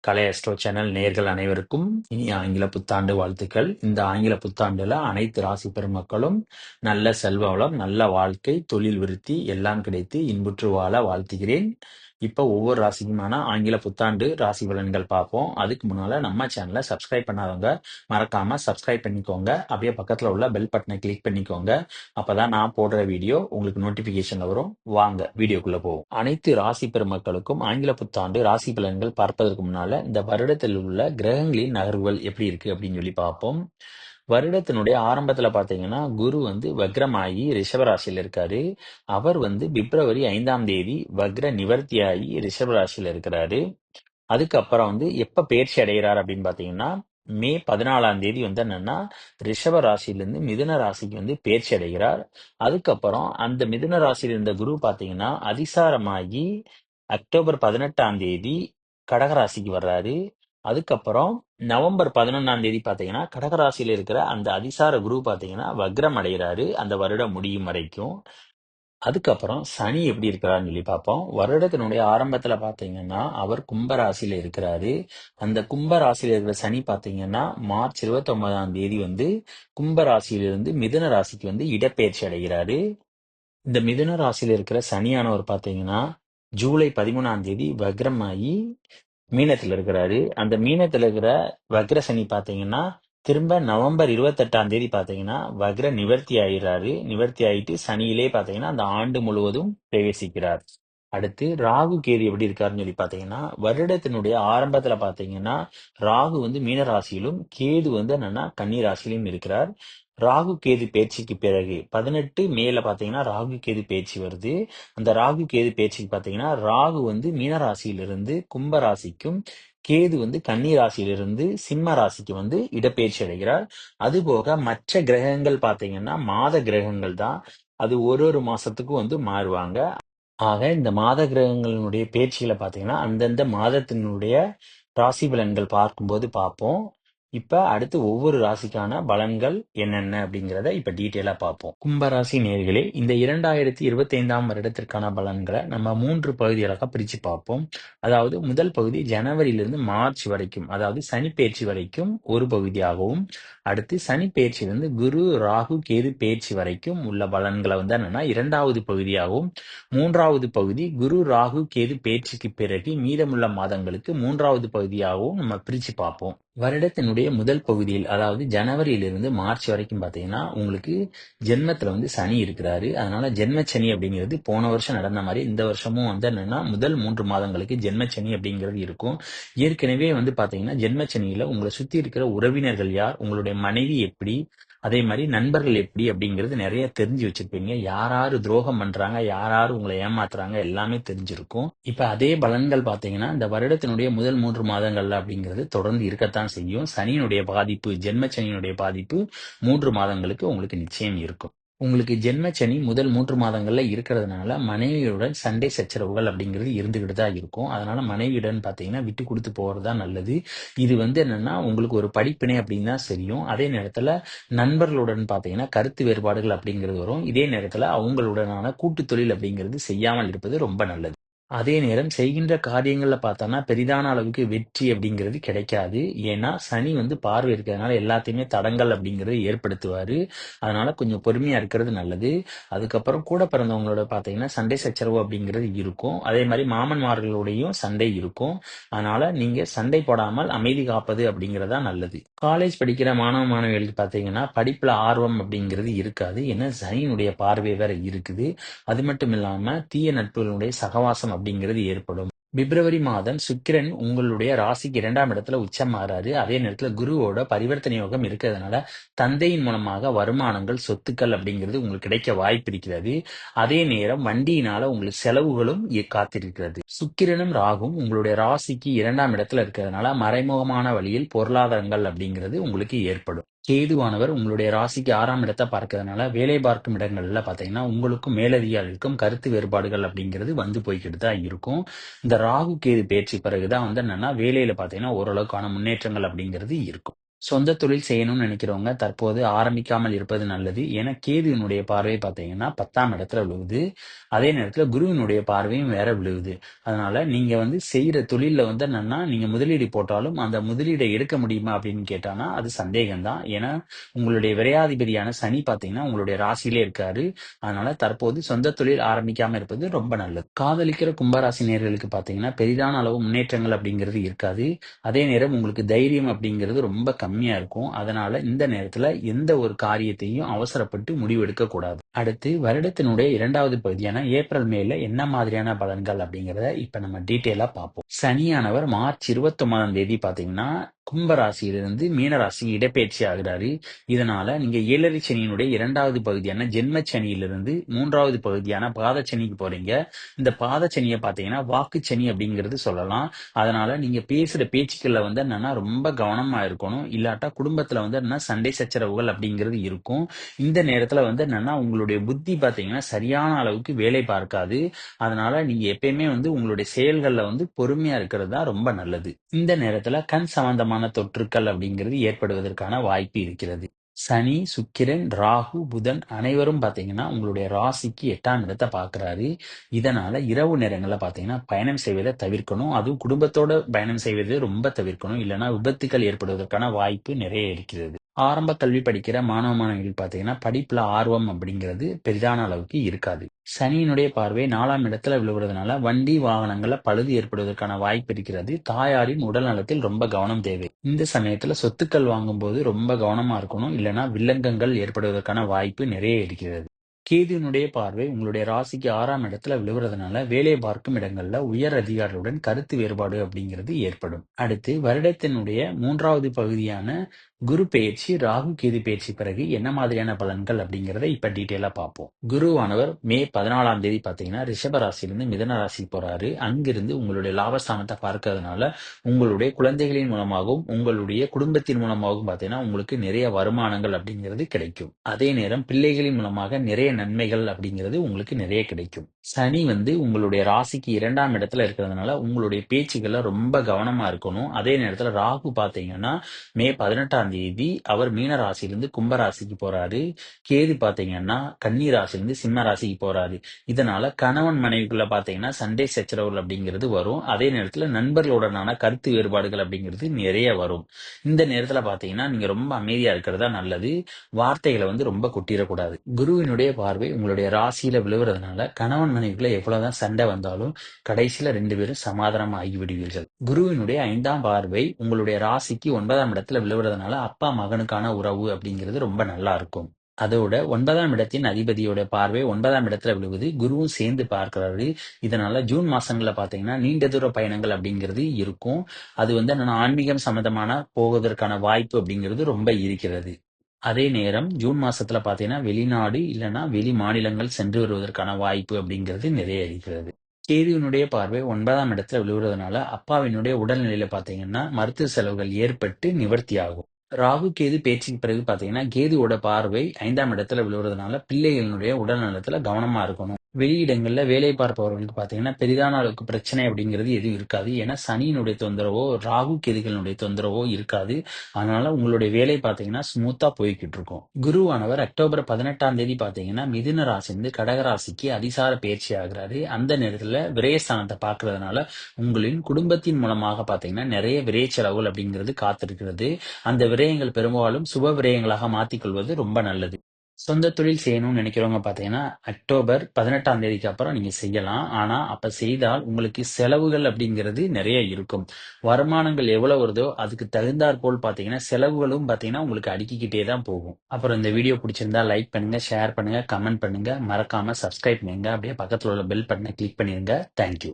கலை astro channel நேயர்கள் அனைவருக்கும் இனிய ஆங்கில புத்தாண்டு வாழ்த்துக்கள். இந்த ஆங்கில புத்தாண்டுல அனைத்து ராசி பெருமக்களும் நல்ல செல்வ வளம், நல்ல வாழ்க்கை, தொழில் விருத்தி எல்லாம் கிடைத்து இன்புற்று வாழ வாழ்த்துகிறேன். இப்போ ஒவ்வொரு ராசிக்குமான ஆங்கில புத்தாண்டு ராசி பலன்கள் பார்ப்போம். அதுக்கு முன்னால நம்ம சேனலை சப்ஸ்கிரைப் பண்ணாதவங்க மறக்காம சப்ஸ்கிரைப் பண்ணிக்கோங்க. அப்படியே பக்கத்துல உள்ள பெல் பட்டனை கிளிக் பண்ணிக்கோங்க. அப்பதான் நான் போடுற வீடியோ உங்களுக்கு நோட்டிபிகேஷன்ல வரும். வாங்க வீடியோக்குள்ள போவோம். அனைத்து ராசி பெருமக்களுக்கும் ஆங்கில புத்தாண்டு ராசி பலன்கள் பார்ப்பதற்கு முன்னால இந்த வருடத்தில் உள்ள கிரகங்களின் நகர்வுகள் எப்படி இருக்கு அப்படின்னு சொல்லி பார்ப்போம். வருடத்தினுடைய ஆரம்பத்துல பாத்தீங்கன்னா குரு வக்ரமாகி ரிஷபராசியில இருக்காரு. அவர் பிப்ரவரி 5ஆம் தேதி வக்ர நிவர்த்தியாகி ரிஷபராசியில இருக்கிறாரு. அதுக்கப்புறம் எப்ப பயிற்சி அடைகிறார் அப்படின்னு பாத்தீங்கன்னா மே 14ஆம் தேதி என்னன்னா ரிஷப ராசியிலிருந்து மிதுன ராசிக்கு பயிற்சி அடைகிறார். அதுக்கப்புறம் அந்த மிதுன ராசியில் இருந்த குரு பாத்தீங்கன்னா அதிசாரமாகி அக்டோபர் 18ஆம் தேதி கடகராசிக்கு வர்றாரு. அதுக்கப்புறம் நவம்பர் 11ஆம் தேதி பாத்தீங்கன்னா கடகராசியில இருக்கிற அந்த அதிசார குரு பாத்தீங்கன்னா வக்ரம் அடைகிறாரு அந்த வருடம் முடியும் வரைக்கும். அதுக்கப்புறம் சனி எப்படி இருக்கிறாருன்னு சொல்லி பார்ப்போம். வருடத்தினுடைய ஆரம்பத்துல பாத்தீங்கன்னா அவர் கும்பராசியில இருக்கிறாரு. அந்த கும்பராசியில இருக்கிற சனி பாத்தீங்கன்னா மார்ச் 29ஆம் தேதி கும்பராசியிலிருந்து மிதுன ராசிக்கு இடப்பெயர்ச்சி அடைகிறாரு. இந்த மிதுன ராசியில இருக்கிற சனியானவர் பாத்தீங்கன்னா ஜூலை 13ஆம் தேதி வக்ரமாகி மீனத்துல இருக்கிறாரு. அந்த மீனத்துல இருக்கிற வக்ர சனி பாத்தீங்கன்னா திரும்ப நவம்பர் 28ஆம் தேதி பாத்தீங்கன்னா வக்ர நிவர்த்தி ஆயிடுறாரு. நிவர்த்தி ஆயிட்டு சனியிலே பாத்தீங்கன்னா அந்த ஆண்டு முழுவதும் பிரவேசிக்கிறார். அடுத்து ராகு கேது எப்படி இருக்காருன்னு சொல்லி பாத்தீங்கன்னா வருடத்தினுடைய ஆரம்பத்துல பாத்தீங்கன்னா ராகு மீன ராசியிலும் கேது என்னன்னா கன்னி ராசியிலும் இருக்கிறார். ராகு கேது பேச்சுக்கு பிறகு 18 மேல பாத்தீங்கன்னா ராகு கேது பேச்சு வருது. அந்த ராகு கேது பேச்சுக்கு பாத்தீங்கன்னா ராகு மீன ராசியிலிருந்து கும்ப ராசிக்கும் கேது கன்னி ராசியிலிருந்து சிம்ம ராசிக்கு இடப்பெயர்ச்சி அடைகிறார். அதுபோக மற்ற கிரகங்கள் பாத்தீங்கன்னா மாத கிரகங்கள் தான். அது ஒரு ஒரு மாசத்துக்கும் மாறுவாங்க. ஆக இந்த மாத கிரகங்களினுடைய பேச்சுகளை பாத்தீங்கன்னா அந்தந்த மாதத்தினுடைய ராசி பலன்கள் பார்க்கும்போது பார்ப்போம். இப்ப அடுத்து ஒவ்வொரு ராசிக்கான பலன்கள் என்னென்ன அப்படிங்கிறத இப்ப டீட்டெயிலா பார்ப்போம். கும்பராசி நேர்களே, இந்த 2025ஆம் வருடத்திற்கான பலன்களை நம்ம 3 பகுதிகளாக பிரிச்சு பார்ப்போம். அதாவது முதல் பகுதி ஜனவரியிலிருந்து மார்ச் வரைக்கும், அதாவது சனி பெயர்ச்சி வரைக்கும் ஒரு பகுதியாகவும், அடுத்து சனி பெயர்ச்சியிலிருந்து குரு ராகு கேது பெயர்ச்சி வரைக்கும் உள்ள பலன்களை என்னன்னா இரண்டாவது பகுதியாகவும், மூன்றாவது பகுதி குரு ராகு கேது பெயர்ச்சிக்கு பிறகு மீதமுள்ள மாதங்களுக்கு மூன்றாவது பகுதியாகவும் நம்ம பிரிச்சு பார்ப்போம். வருடத்தினுடைய முதல் பகுதியில், அதாவது ஜனவரியிலிருந்து மார்ச் வரைக்கும் பாத்தீங்கன்னா உங்களுக்கு ஜென்மத்துல சனி இருக்கிறாரு. அதனால ஜென்ம சனி அப்படிங்கிறது போன வருஷம் நடந்த மாதிரி இந்த வருஷமும் என்னன்னா முதல் 3 மாதங்களுக்கு ஜென்ம சனி அப்படிங்கிறது இருக்கும். ஏற்கனவே பாத்தீங்கன்னா ஜென்ம சனியில உங்களை சுத்தி இருக்கிற உறவினர்கள் யார், உங்களுடைய மனைவி எப்படி, அதே மாதிரி நண்பர்கள் எப்படி அப்படிங்கிறது நிறைய தெரிஞ்சு வச்சிருப்பீங்க. யாராரு துரோகம் பண்றாங்க, யாராரு உங்களை ஏமாத்துறாங்க எல்லாமே தெரிஞ்சிருக்கும். இப்ப அதே பலன்கள் பாத்தீங்கன்னா இந்த வருடத்தினுடைய முதல் 3 மாதங்கள்ல அப்படிங்கிறது தொடர்ந்து இருக்கத்தான் செய்யும். சனியினுடைய பாதிப்பு, ஜென்ம சனியினுடைய பாதிப்பு 3 மாதங்களுக்கு உங்களுக்கு நிச்சயம் இருக்கும். உங்களுக்கு ஜென்மச்சனி முதல் 3 மாதங்கள்ல இருக்கிறதுனால மனைவியுடன் சண்டை சச்சரவுகள் அப்படிங்கிறது இருந்துகிட்டு தான் இருக்கும். அதனால மனைவியுடன் பாத்தீங்கன்னா விட்டு கொடுத்து போறதுதான் நல்லது. இது என்னன்னா உங்களுக்கு ஒரு படிப்பினை அப்படின்னு தான் தெரியும். அதே நேரத்துல நண்பர்களுடன் பாத்தீங்கன்னா கருத்து வேறுபாடுகள் அப்படிங்கிறது வரும். இதே நேரத்துல அவங்களுடனான கூட்டு தொழில் அப்படிங்கிறது செய்யாமல் இருப்பது ரொம்ப நல்லது. அதே நேரம் செய்கின்ற காரியங்கள்ல பார்த்தோம்னா பெரிதான அளவுக்கு வெற்றி அப்படிங்கிறது கிடைக்காது. ஏன்னா சனி பார்வை இருக்கிறதுனால எல்லாத்தையுமே தடங்கள் அப்படிங்கிறது ஏற்படுத்துவாரு. அதனால கொஞ்சம் பொறுமையா இருக்கிறது நல்லது. அதுக்கப்புறம் கூட பிறந்தவங்களோட பாத்தீங்கன்னா சண்டை சச்சரவு அப்படிங்கிறது இருக்கும். அதே மாதிரி மாமன்மார்களோடையும் சண்டை இருக்கும். அதனால நீங்க சண்டை போடாமல் அமைதி காப்பது அப்படிங்கறதா நல்லது. காலேஜ் படிக்கிற மாணவ மாணவிகளுக்கு பாத்தீங்கன்னா படிப்புல ஆர்வம் அப்படிங்கிறது இருக்காது. ஏன்னா சனியினுடைய பார்வை வேற இருக்குது. அது மட்டும் இல்லாம தீய நட்புகளுடைய சகவாசம் அப்படிங்கிறது ஏற்படும். பிப்ரவரி மாதம் சுக்கிரன் உங்களுடைய ராசிக்கு 2ஆம் இடத்துல உச்சமாறாரு. அதே நேரத்துல குருவோட பரிவர்த்தனை யோகம் இருக்கிறதுனால தந்தையின் மூலமாக வருமானங்கள், சொத்துக்கள் அப்படிங்கிறது உங்களுக்கு கிடைக்க வாய்ப்பு இருக்கிறது. அதே நேரம் வண்டியினால உங்களுக்கு செலவுகளும் காத்திருக்கிறது. சுக்கிரனும் ராகும் உங்களுடைய ராசிக்கு 2ஆம் இடத்துல இருக்கிறதுனால மறைமுகமான வழியில் பொருளாதாரங்கள் அப்படிங்கிறது உங்களுக்கு ஏற்படும். கேதுவானவர் உங்களுடைய ராசிக்கு 6ஆம் இடத்தை பார்க்கறதுனால வேலை பார்க்கும் இடங்கள்ல பாத்தீங்கன்னா உங்களுக்கும் மேலதிகாரிகளுக்கும் கருத்து வேறுபாடுகள் அப்படிங்கிறது போய்கிட்டு தான் இருக்கும். இந்த ராகு கேது பயிற்சி பிறகுதான் என்னன்னா வேலையில பாத்தீங்கன்னா ஓரளவுக்கான முன்னேற்றங்கள் அப்படிங்கிறது இருக்கும். சொந்த தொழில் செய்யணும்னு நினைக்கிறவங்க தற்போது ஆரம்பிக்காமல் இருப்பது நல்லது. ஏன்னா கேதுவினுடைய பார்வை பார்த்தீங்கன்னா 10ஆம் இடத்துல விழுகுது. அதே நேரத்துல குருவினுடைய பார்வையும் வேற விழுகுது. அதனால நீங்க செய்ற தொழில்ல என்னன்னா, நீங்க முதலீடு போட்டாலும் அந்த முதலீட எடுக்க முடியுமா அப்படின்னு கேட்டானா, அது சந்தேகம் தான். ஏன்னா உங்களுடைய விரையாதிபதியான சனி பார்த்தீங்கன்னா, உங்களுடைய ராசியிலே இருக்காரு. அதனால தற்போது சொந்த தொழில் ஆரம்பிக்காம இருப்பது ரொம்ப நல்லது. காதலிக்கிற கும்பராசி நேயர்களுக்கு பார்த்தீங்கன்னா, பெரிதான அளவு முன்னேற்றங்கள் அப்படிங்கிறது இருக்காது. அதே நேரம் உங்களுக்கு தைரியம் அப்படிங்கிறது ரொம்ப கம்மியா இருக்கும். அதனால இந்த நேரத்துல எந்த ஒரு காரியத்தையும் அவசரப்பட்டு முடிவெடுக்க கூடாது. அடுத்து வருடத்தினுடைய 2வது பகுதியான ஏப்ரல், மேல என்ன மாதிரியான பலன்கள் அப்படிங்கிறத இப்ப நம்ம டீட்டெயிலா பார்ப்போம். சனியானவர் மார்ச் 29ஆம் தேதி பார்த்தீங்கன்னா, கும்ப ராசியிலிருந்து மீன ராசிக்கு இடப்பெயர்ச்சி ஆகிறாரு. இதனால நீங்க 7ரை சனியினுடைய 2வது பகுதியான ஜென்ம சனியிலிருந்து 3வது பகுதியான பாதச்சனிக்கு போறீங்க. இந்த பாதச்சனிய பார்த்தீங்கன்னா, வாக்குச்சனி அப்படிங்கிறது சொல்லலாம். அதனால நீங்க பேசுற பேச்சுக்கள்ல என்னன்னா ரொம்ப கவனமா இருக்கணும். இல்லாட்டா குடும்பத்துல என்னன்னா சண்டை சச்சரவுகள் அப்படிங்கிறது இருக்கும். இந்த நேரத்துல என்னன்னா உங்களுடைய புத்தி பாத்தீங்கன்னா சரியான அளவுக்கு வேலை பார்க்காது. அதனால நீங்க எப்பயுமே உங்களுடைய செயல்கள்ல பொறுமையா இருக்கிறது தான் ரொம்ப நல்லது. இந்த நேரத்துல கண் சம்பந்தமான தொற்றுக்கள் அப்படிங்கிறது ஏற்படுவதற்கான வாய்ப்பு இருக்கிறது. சனி, சுக்கிரன், ராகு, புதன் அனைவரும் பாத்தீங்கன்னா உங்களுடைய ராசிக்கு 8ஆம் இடத்தை பார்க்கிறாரு. இதனால இரவு நேரங்கள்ல பாத்தீங்கன்னா பயணம் செய்வதை தவிர்க்கணும். அதுவும் குடும்பத்தோட பயணம் செய்வதை ரொம்ப தவிர்க்கணும். இல்லைன்னா விபத்துக்கள் ஏற்படுவதற்கான வாய்ப்பு நிறைய இருக்கிறது. ஆரம்ப கல்வி படிக்கிற மாணவ மாணவிகள் பாத்தீங்கன்னா படிப்புல ஆர்வம் அப்படிங்கிறது பெரிதான அளவுக்கு இருக்காது. சனியினுடைய பார்வை 4ஆம் இடத்துல விழுவுறதுனால வண்டி வாகனங்கள்ல பழுது ஏற்படுவதற்கான வாய்ப்பு இருக்கிறது. தாயாரின் உடல் நலத்தில் ரொம்ப கவனம் தேவை. இந்த சமயத்துல சொத்துக்கள் வாங்கும்போது ரொம்ப கவனமா இருக்கணும். இல்லைன்னா வில்லங்கங்கள் ஏற்படுவதற்கான வாய்ப்பு நிறைய இருக்கிறது. கேதுவினுடைய பார்வை உங்களுடைய ராசிக்கு 6ஆம் இடத்துல விழுவுறதுனால வேலை பார்க்கும் இடங்கள்ல உயர் அதிகாரிகளுடன் கருத்து வேறுபாடு அப்படிங்கிறது ஏற்படும். அடுத்து வருடத்தினுடைய 3வது பகுதியான குரு பெயர்ச்சி, ராகு கேது பெயர்ச்சி பிறகு என்ன மாதிரியான பலன்கள் அப்படிங்கிறத இப்ப டீட்டெயிலா பார்ப்போம். குருவானவர் மே 14ஆம் தேதி பாத்தீங்கன்னா ரிஷப ராசியிலிருந்து மிதன ராசிக்கு போறாரு. அங்கிருந்து உங்களுடைய லாபஸ்தானத்தை பார்க்கறதுனால உங்களுடைய குழந்தைகளின் மூலமாகவும் உங்களுடைய குடும்பத்தின் மூலமாகவும் பாத்தீங்கன்னா உங்களுக்கு நிறைய வருமானங்கள் அப்படிங்கிறது கிடைக்கும். அதே நேரம் பிள்ளைகளின் மூலமாக நிறைய நன்மைகள் அப்படிங்கிறது உங்களுக்கு நிறைய கிடைக்கும். சனி உங்களுடைய ராசிக்கு 2ஆம் இடத்துல இருக்கிறதுனால உங்களுடைய பேச்சுக்கள்ல ரொம்ப கவனமா இருக்கணும். அதே நேரத்துல ராகு பாத்தீங்கன்னா மே 18ஆம் தேதி அவர் மீன ராசியிலிருந்து கும்ப ராசிக்கு போறாரு. கேது பாத்தீங்கன்னா கன்னி ராசியிலிருந்து சிம்ம ராசிக்கு போறாரு. இதனால கணவன் மனைவிக்குள்ள பாத்தீங்கன்னா சண்டை சச்சரவுகள் அப்படிங்கிறது வரும். அதே நேரத்துல நண்பர்களுடனான கருத்து வேறுபாடுகள் அப்படிங்கிறது நிறைய வரும். இந்த நேரத்துல பாத்தீங்கன்னா நீங்க ரொம்ப அமைதியா இருக்கிறதா நல்லது. வார்த்தைகளை ரொம்ப கொட்டிடக்கூடாது. குருவினுடைய பார்வை உங்களுடைய ராசியில விழுவுறதுனால கணவன் மனைவிக்குள்ள எவ்வளவுதான் சண்டை வந்தாலும் கடைசியில 2 பேரும் சமாதானம் ஆகிவிடுவீர்கள். குருவினுடைய 5ஆம் பார்வை உங்களுடைய ராசிக்கு 9ஆம் இடத்துல விழுவுறதுனால அப்பா மகனுக்கான உறவு அப்படிங்கிறது ரொம்ப நல்லா இருக்கும். அதோட 9ஆம் இடத்தின் அதிபதியோட பார்வை 9ஆம் இடத்துல விழுவுது. குருவும் சேர்ந்து பார்க்கிறாரு. இதனால ஜூன் மாசங்கள்ல பாத்தீங்கன்னா நீண்ட தூர பயணங்கள் அப்படிங்கிறது இருக்கும். அது என்னன்னா ஆன்மீகம் சம்பந்தமான போவதற்கான வாய்ப்பு அப்படிங்கிறது ரொம்ப இருக்கிறது. அதே நேரம் ஜூன் மாசத்துல பாத்தீங்கன்னா வெளிநாடு இல்லைன்னா வெளி மாநிலங்கள் சென்று வருவதற்கான வாய்ப்பு அப்படிங்கிறது நிறைய இருக்கிறது. கேதுவினுடைய பார்வை 9ஆம் இடத்துல விழுவுறதுனால அப்பாவினுடைய உடல்நிலையில பாத்தீங்கன்னா மருத்துவ செலவுகள் ஏற்பட்டு நிவர்த்தி ஆகும். ராகு கேது பேச்சுக்கு பிறகு பாத்தீங்கன்னா கேதுவோட பார்வை 5ஆம் இடத்துல விழுவுறதுனால பிள்ளைகளினுடைய உடல் நலத்துல கவனமா இருக்கணும். வெளியிடங்கள்ல வேலை பார்ப்பவர்களுக்கு பாத்தீங்கன்னா பெரிதான அளவுக்கு பிரச்சனை அப்படிங்கிறது எதுவும் இருக்காது. ஏன்னா சனியினுடைய தொந்தரவோ ராகு கேதுகளுடைய தொந்தரவோ இருக்காது. அதனால உங்களுடைய வேலை பாத்தீங்கன்னா ஸ்மூத்தா போய்கிட்டு இருக்கும். குருவானவர் அக்டோபர் 18ஆம் தேதி பாத்தீங்கன்னா மிதுன ராசியிலிருந்து கடக ராசிக்கு அதிசார பயிற்சி ஆகிறாரு. அந்த நேரத்துல விரயஸ்தானத்தை பார்க்கறதுனால உங்களின் குடும்பத்தின் மூலமாக பாத்தீங்கன்னா நிறைய விரய செலவுகள் அப்படிங்கிறது காத்திருக்கிறது. அந்த விரயங்கள் பெரும்பாலும் சுப விரயங்களாக மாத்திக்கொள்வது ரொம்ப நல்லது. சொந்த தொழில் செய்யணும்னு நினைக்கிறவங்க பாத்தீங்கன்னா அக்டோபர் 18ஆம் தேதிக்கு அப்புறம் நீங்க செய்யலாம். ஆனா அப்ப செய்தால் உங்களுக்கு செலவுகள் அப்படிங்கிறது நிறைய இருக்கும். வருமானங்கள் எவ்வளவு வருதோ அதுக்கு தகுந்தாற் போல் பாத்தீங்கன்னா செலவுகளும் பாத்தீங்கன்னா உங்களுக்கு அடுக்கிக்கிட்டே தான் போகும். அப்புறம் இந்த வீடியோ பிடிச்சிருந்தா லைக் பண்ணுங்க, ஷேர் பண்ணுங்க, கமெண்ட் பண்ணுங்க, மறக்காம சப்ஸ்கிரைப் பண்ணுங்க. அப்படியே பக்கத்துல உள்ள பெல் பட்டனை கிளிக் பண்ணிருங்க. தேங்க்யூ.